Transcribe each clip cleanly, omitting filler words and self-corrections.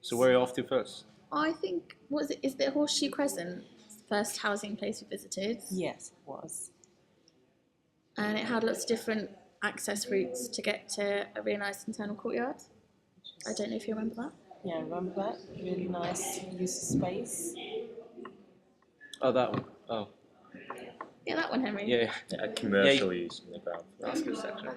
So where are you off to first? I think, was it? Is the Horseshoe Crescent first housing place we visited? Yes, it was. And it had lots of different access routes to get to a really nice internal courtyard. I don't know if you remember that. Yeah, I remember that. Really nice use of space. Oh, that one. Oh, Yeah, that one, Henry. yeah. Commercial use in the ground. That's a good section.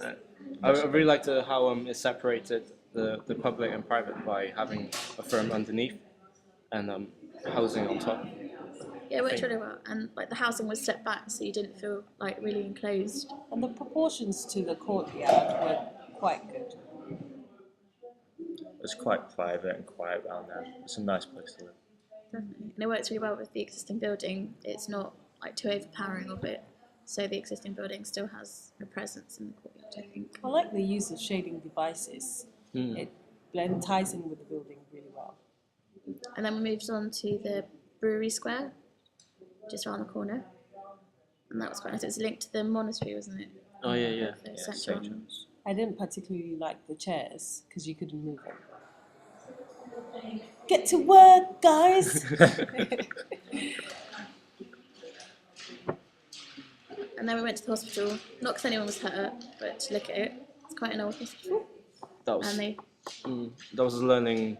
I really liked how it separated the public and private by having a firm underneath and housing on top. Yeah, it worked really well. And like the housing was set back so you didn't feel like really enclosed. And the proportions to the courtyard were quite good. It's quite private and quiet around there. It's a nice place to live. Definitely. And it works really well with the existing building. It's not like too overpowering of it. So the existing building still has a presence in the courtyard, I think. I like the use of shading devices. It ties in with the building really well. And then we moved on to the Brewery Square, just around the corner. And that was quite nice. It was linked to the monastery, wasn't it? Oh yeah. The Yeah, St St. John's. I didn't particularly like the chairs because you couldn't move them. Get to work, guys! And then we went to the hospital, not because anyone was hurt, but to look at it. It's quite an old hospital. That was And they, that was learning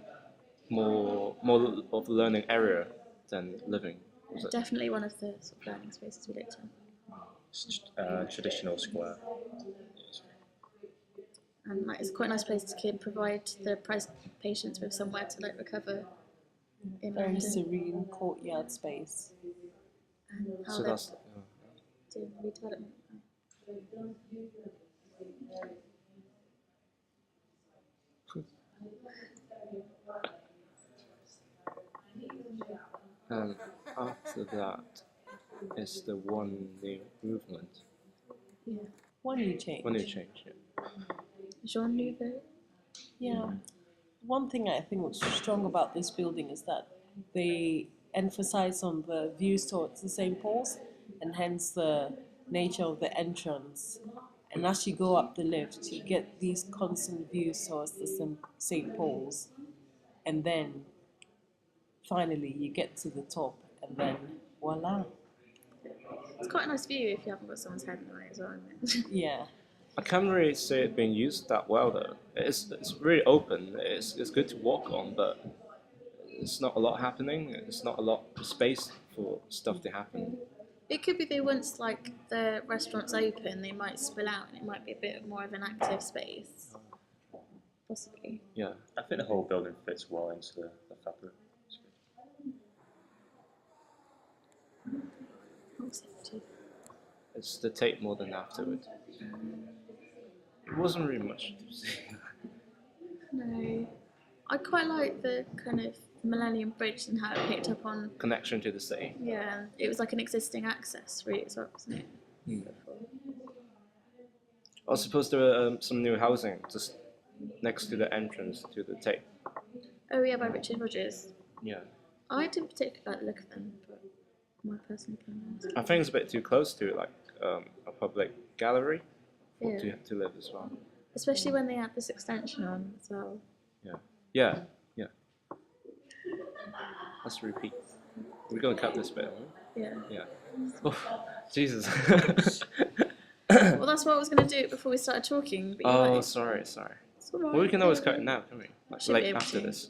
more of the learning area than living. Was it? definitely one of the sort of learning spaces we looked at. It's traditional square. And like, it's quite a nice place to provide the patients with somewhere to like recover in Very London. serene courtyard space. And how So they're that's doing redevelopment. and after that is the one new movement. Yeah. One new change. One new change. Yeah. Jean Nouveau. Yeah. One thing I think was strong about this building is that they emphasize on the views towards the St. Paul's and hence the nature of the entrance. And as you go up the lift, you get these constant views towards the St. Paul's. And then finally you get to the top and then voila. It's quite a nice view if you haven't got someone's head in the way as well, isn't it? Yeah. I can't really say it being used that well though. It's really open. It's good to walk on, but it's not a lot happening. It's not a lot of space for stuff to happen. It could be they once like the restaurant's open, they might spill out and it might be a bit more of an active space. Possibly. Yeah. I think the whole building fits well into the fabric. It's the Tate more than afterward. It wasn't really much to see. No. I quite like the kind of Millennium Bridge and how it picked up on, Connection to the city. yeah, it was like an existing access route as well, wasn't it? Before. I suppose there were some new housing just next to the entrance to the Tate. Oh yeah, by Richard Rogers. Yeah. I didn't particularly like the look of them, but my personal opinion. I think it's a bit too close to like a public gallery Yeah. to live as well. Especially when they had this extension on as well. Yeah. Let's repeat. We're gonna cut this bit. Yeah. Yeah. Oh, Jesus. Well, that's what I was going to do before we started talking. But you're Oh, like, sorry. it's all Well, right. we can always cut it now, can we? Should be Like able after to. this.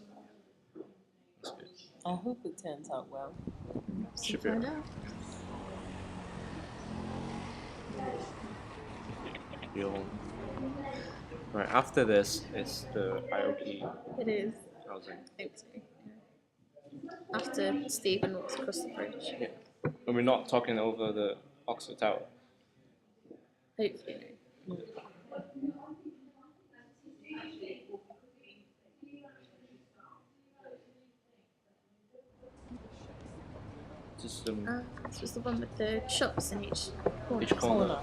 That's good. I hope it turns out well. Should be Find alright. out. Right, after this is the IOP It is. housing. I think so. Yeah. After Stephen walks across the bridge. Yeah. And we're not talking over the Oxford Tower. Hopefully. No. Just This was the one with the shops in each corner. each corner,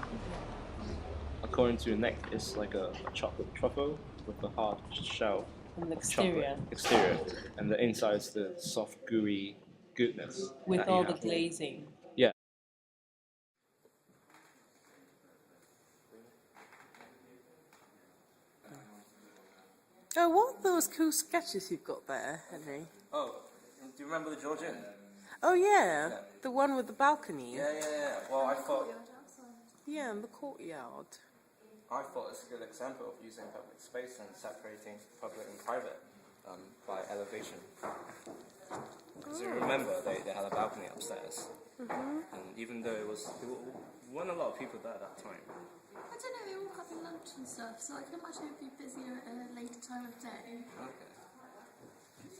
according to Nick, is like a chocolate truffle with a hard shell. From the exterior. Exterior, and the inside is the soft, gooey goodness. With that you all the have. glazing. Yeah. Oh, what are those cool sketches you've got there, Henry? Oh, do you remember the George Inn? Oh yeah, Yeah. the one with the balcony. Yeah. Well, I thought Yeah, in the courtyard. it's a good example of using public space and separating public and private by elevation. Because you remember, they had a balcony upstairs, and even though there weren't a lot of people there at that time. I don't know, they all having lunch and stuff, so I can imagine it would be busier at a later time of day. Okay.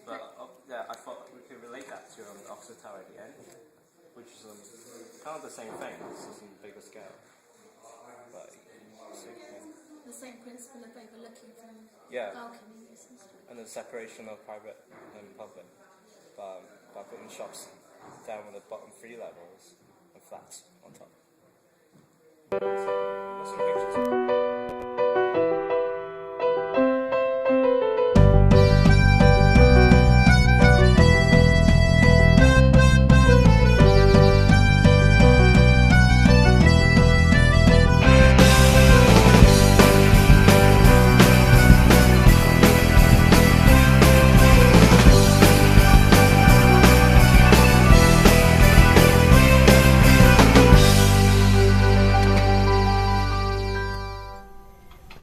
But yeah, I thought we could relate that to Oxford Tower at the end, which is kind of the same thing. It's just on a bigger scale. But The same principle of overlooking from yeah, balconies and stuff. and the separation of private and public by putting shops down on the bottom 3 levels and flats on top. What's some pictures?